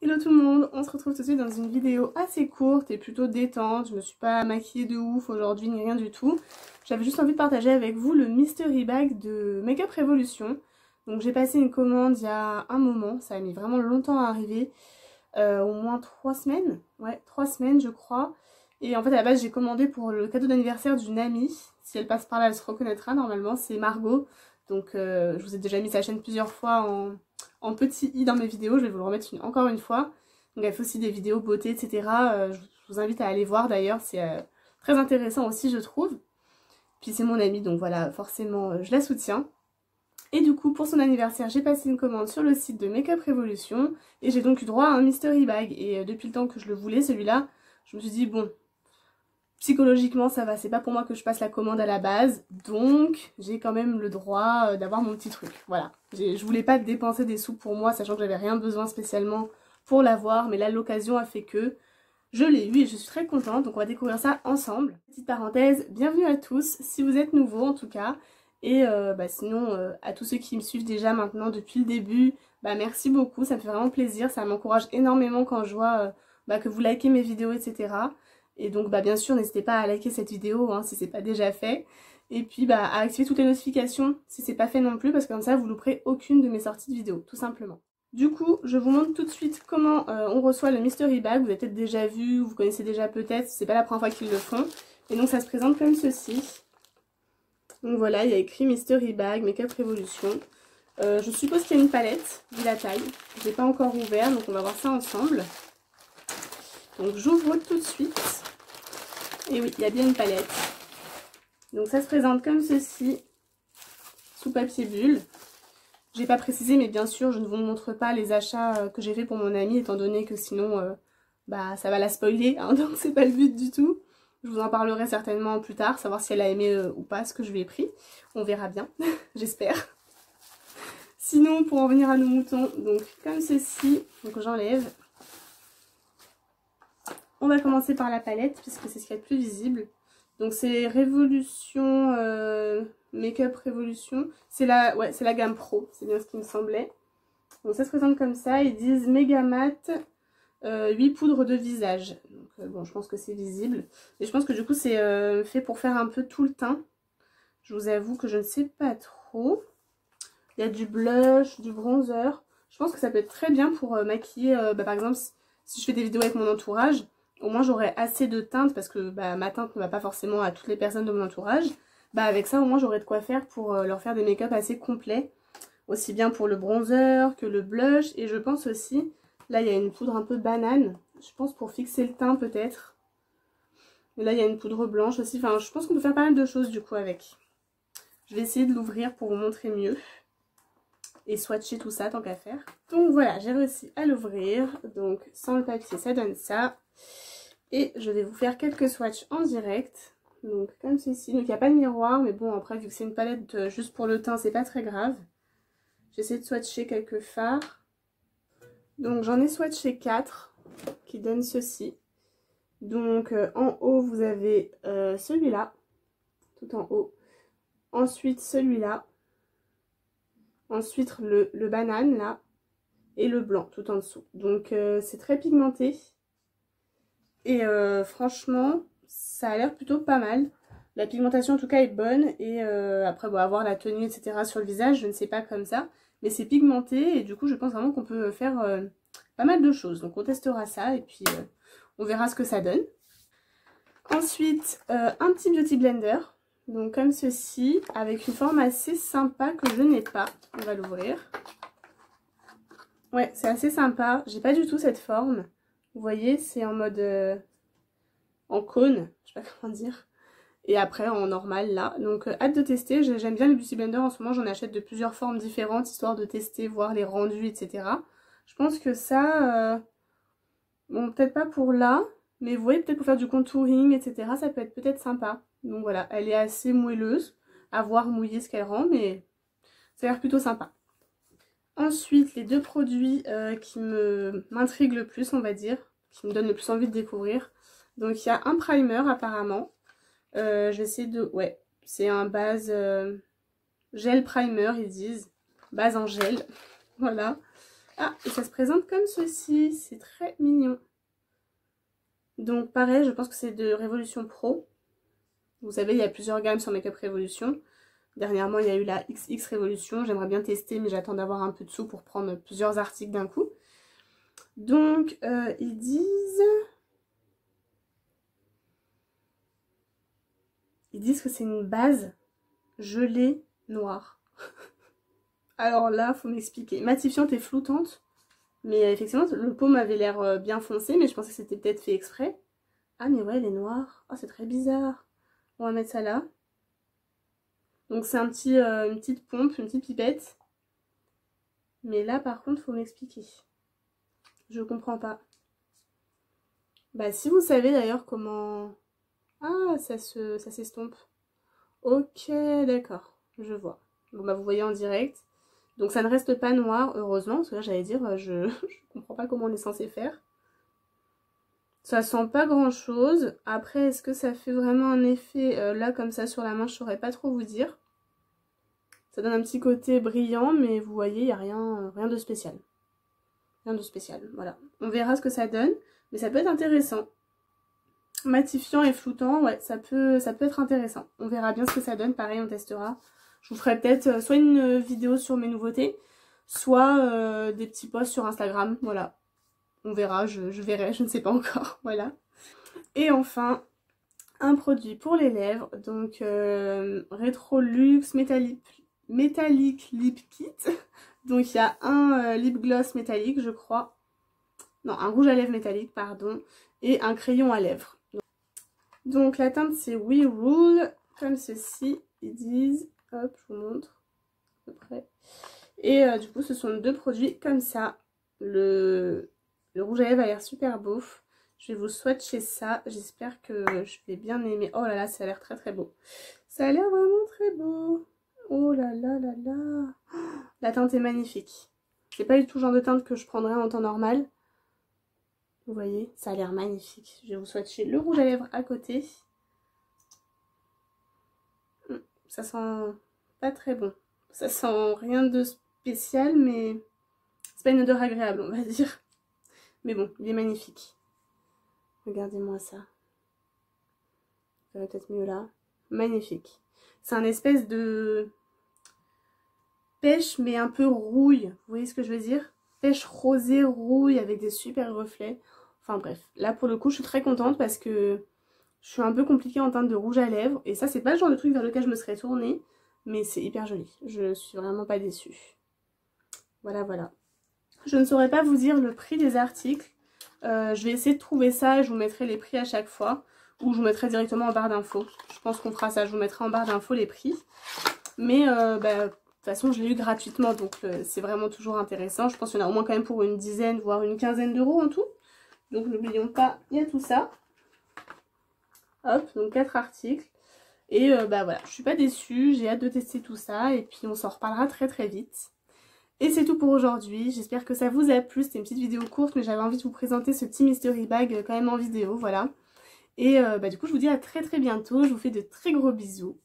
Hello tout le monde, on se retrouve tout de suite dans une vidéo assez courte et plutôt détente. Je me suis pas maquillée de ouf aujourd'hui ni rien du tout. J'avais juste envie de partager avec vous le Mystery Bag de Make Up Revolution. Donc j'ai passé une commande il y a un moment, ça a mis vraiment longtemps à arriver. Au moins 3 semaines, ouais 3 semaines je crois. Et en fait à la base j'ai commandé pour le cadeau d'anniversaire d'une amie. Si elle passe par là elle se reconnaîtra normalement, c'est Margot. Donc je vous ai déjà mis sa chaîne plusieurs fois en petit i dans mes vidéos, je vais vous le remettre encore une fois. Donc elle fait aussi des vidéos beauté, etc. Je vous invite à aller voir d'ailleurs, c'est très intéressant aussi je trouve. Puis c'est mon amie, donc voilà, forcément je la soutiens. Et du coup pour son anniversaire j'ai passé une commande sur le site de Make Up Revolution. Et j'ai donc eu droit à un mystery bag. Et depuis le temps que je le voulais celui-là, je me suis dit bon, psychologiquement ça va, c'est pas pour moi que je passe la commande à la base, donc j'ai quand même le droit d'avoir mon petit truc, voilà. Je voulais pas dépenser des sous pour moi, sachant que j'avais rien besoin spécialement pour l'avoir, mais là l'occasion a fait que je l'ai eu et je suis très contente, donc on va découvrir ça ensemble. Petite parenthèse, bienvenue à tous, si vous êtes nouveaux en tout cas, et sinon à tous ceux qui me suivent déjà maintenant depuis le début, merci beaucoup, ça me fait vraiment plaisir, ça m'encourage énormément quand je vois que vous likez mes vidéos, etc. Et donc bien sûr n'hésitez pas à liker cette vidéo hein, si c'est pas déjà fait. Et puis à activer toutes les notifications si c'est pas fait non plus, parce que comme ça vous louperez aucune de mes sorties de vidéos, tout simplement. Du coup je vous montre tout de suite comment on reçoit le mystery bag. Vous avez peut-être déjà vu, vous connaissez déjà peut-être, c'est pas la première fois qu'ils le font. Et donc ça se présente comme ceci. Donc voilà, il y a écrit mystery bag, Make Up Revolution. Je suppose qu'il y a une palette, vu la taille. Je l'ai pas encore ouvert, donc on va voir ça ensemble. Donc j'ouvre tout de suite. Et oui, il y a bien une palette. Donc ça se présente comme ceci, sous papier bulle. J'ai pas précisé, mais bien sûr, je ne vous montre pas les achats que j'ai fait pour mon amie, étant donné que sinon, ça va la spoiler, hein, donc c'est pas le but du tout. Je vous en parlerai certainement plus tard, savoir si elle a aimé ou pas ce que je lui ai pris. On verra bien, j'espère. Sinon, pour en venir à nos moutons, donc comme ceci, donc j'enlève. On va commencer par la palette, puisque c'est ce qu'il y a de plus visible. Donc c'est Révolution, Make-up Révolution. C'est la gamme Pro, c'est bien ce qui me semblait. Donc ça se présente comme ça, ils disent Méga Mat 8 poudres de visage. Donc bon, je pense que c'est visible. Et je pense que du coup c'est fait pour faire un peu tout le teint. Je vous avoue que je ne sais pas trop. Il y a du blush, du bronzer. Je pense que ça peut être très bien pour maquiller, par exemple, si je fais des vidéos avec mon entourage. Au moins j'aurai assez de teinte parce que ma teinte ne va pas forcément à toutes les personnes de mon entourage. Avec ça au moins j'aurai de quoi faire pour leur faire des make-up assez complets. Aussi bien pour le bronzer que le blush. Et je pense aussi, là il y a une poudre un peu banane. Je pense pour fixer le teint peut-être. Et là il y a une poudre blanche aussi. Enfin je pense qu'on peut faire pas mal de choses du coup avec. Je vais essayer de l'ouvrir pour vous montrer mieux. Et swatcher tout ça tant qu'à faire. Donc voilà, j'ai réussi à l'ouvrir. Donc sans le papier ça donne ça. Et je vais vous faire quelques swatchs en direct. Donc comme ceci. Donc il n'y a pas de miroir. Mais bon après vu que c'est une palette juste pour le teint c'est pas très grave. J'essaie de swatcher quelques fards. Donc j'en ai swatché 4 qui donnent ceci. Donc en haut vous avez celui-là. Tout en haut. Ensuite celui-là. Ensuite le banane là. Et le blanc tout en dessous. Donc c'est très pigmenté. Et franchement, ça a l'air plutôt pas mal. La pigmentation en tout cas est bonne. Et après, avoir la tenue, etc. sur le visage, je ne sais pas comme ça. Mais c'est pigmenté et du coup, je pense vraiment qu'on peut faire pas mal de choses. Donc on testera ça et puis on verra ce que ça donne. Ensuite, un petit Beauty Blender. Donc comme ceci, avec une forme assez sympa que je n'ai pas. On va l'ouvrir. Ouais, c'est assez sympa. J'ai pas du tout cette forme. Vous voyez, c'est en mode en cône, je sais pas comment dire. Et après en normal là. Donc hâte de tester. J'aime bien les Beauty Blender en ce moment. J'en achète de plusieurs formes différentes, histoire de tester, voir les rendus, etc. Je pense que ça, bon peut-être pas pour là, mais vous voyez peut-être pour faire du contouring, etc. Ça peut être peut-être sympa. Donc voilà, elle est assez moelleuse. À voir mouiller ce qu'elle rend, mais ça a l'air plutôt sympa. Ensuite, les deux produits qui m'intriguent le plus, on va dire, qui me donnent le plus envie de découvrir. Donc il y a un primer apparemment. Je vais essayer de... Ouais, c'est un base gel primer, ils disent. Base en gel, voilà. Ah, et ça se présente comme ceci, c'est très mignon. Donc pareil, je pense que c'est de Révolution Pro. Vous savez, il y a plusieurs gammes sur Makeup Révolution. Dernièrement, il y a eu la XX Révolution. J'aimerais bien tester, mais j'attends d'avoir un peu de sous pour prendre plusieurs articles d'un coup. Donc, ils disent que c'est une base gelée noire. Alors là, faut m'expliquer. Matifiante et floutante. Mais effectivement, le pot m'avait l'air bien foncé, mais je pensais que c'était peut-être fait exprès. Ah, mais ouais, elle est noire. Oh, c'est très bizarre. On va mettre ça là. Donc c'est une petite pompe, une petite pipette. Mais là, par contre, faut m'expliquer. Je comprends pas. Bah, si vous savez d'ailleurs comment... Ah, ça s'estompe. Ok, d'accord. Je vois. Bon, bah, vous voyez en direct. Donc ça ne reste pas noir, heureusement, parce que là, j'allais dire, je comprends pas comment on est censé faire. Ça sent pas grand chose. Après, est-ce que ça fait vraiment un effet là, comme ça, sur la main? Je saurais pas trop vous dire. Ça donne un petit côté brillant, mais vous voyez, il n'y a rien de spécial. Rien de spécial, voilà. On verra ce que ça donne, mais ça peut être intéressant. Matifiant et floutant, ouais, ça peut être intéressant. On verra bien ce que ça donne, pareil, on testera. Je vous ferai peut-être soit une vidéo sur mes nouveautés, soit des petits posts sur Instagram, voilà. On verra, je verrai, je ne sais pas encore, voilà. Et enfin, un produit pour les lèvres, donc Retrolux Metallic Lip Kit. Donc il y a un lip gloss métallique, je crois. Non, un rouge à lèvres métallique, pardon. Et un crayon à lèvres. Donc la teinte c'est We Rule, comme ceci. Ils disent, hop, je vous montre à peu près. Et du coup ce sont deux produits comme ça. Le rouge à lèvres a l'air super beau. Je vais vous swatcher ça. J'espère que je vais bien aimer. Oh là là, ça a l'air très très beau. Ça a l'air vraiment très beau. Oh là là là là. La teinte est magnifique. C'est pas du tout le genre de teinte que je prendrais en temps normal. Vous voyez, ça a l'air magnifique. Je vais vous swatcher le rouge à lèvres à côté. Ça sent pas très bon. Ça sent rien de spécial, mais c'est pas une odeur agréable, on va dire. Mais bon, il est magnifique. Regardez-moi ça. Ça va peut-être mieux là. Magnifique. C'est un espèce de pêche, mais un peu rouille. Vous voyez ce que je veux dire? Pêche rosée, rouille, avec des super reflets. Enfin bref, là pour le coup, je suis très contente parce que je suis un peu compliquée en teinte de rouge à lèvres. Et ça, c'est pas le genre de truc vers lequel je me serais tournée. Mais c'est hyper joli. Je suis vraiment pas déçue. Voilà, voilà. Je ne saurais pas vous dire le prix des articles. Je vais essayer de trouver ça et je vous mettrai les prix à chaque fois. Ou je vous mettrai directement en barre d'infos. Je pense qu'on fera ça. Je vous mettrai en barre d'infos les prix. Mais de toute façon, je l'ai eu gratuitement. Donc c'est vraiment toujours intéressant. Je pense qu'il y en a au moins quand même pour une dizaine, voire une quinzaine d'euros en tout. Donc n'oublions pas, il y a tout ça. Hop, donc 4 articles. Et voilà, je suis pas déçue. J'ai hâte de tester tout ça. Et puis on s'en reparlera très très vite. Et c'est tout pour aujourd'hui, j'espère que ça vous a plu, c'était une petite vidéo courte mais j'avais envie de vous présenter ce petit mystery bag quand même en vidéo, voilà. Et du coup je vous dis à très très bientôt, je vous fais de très gros bisous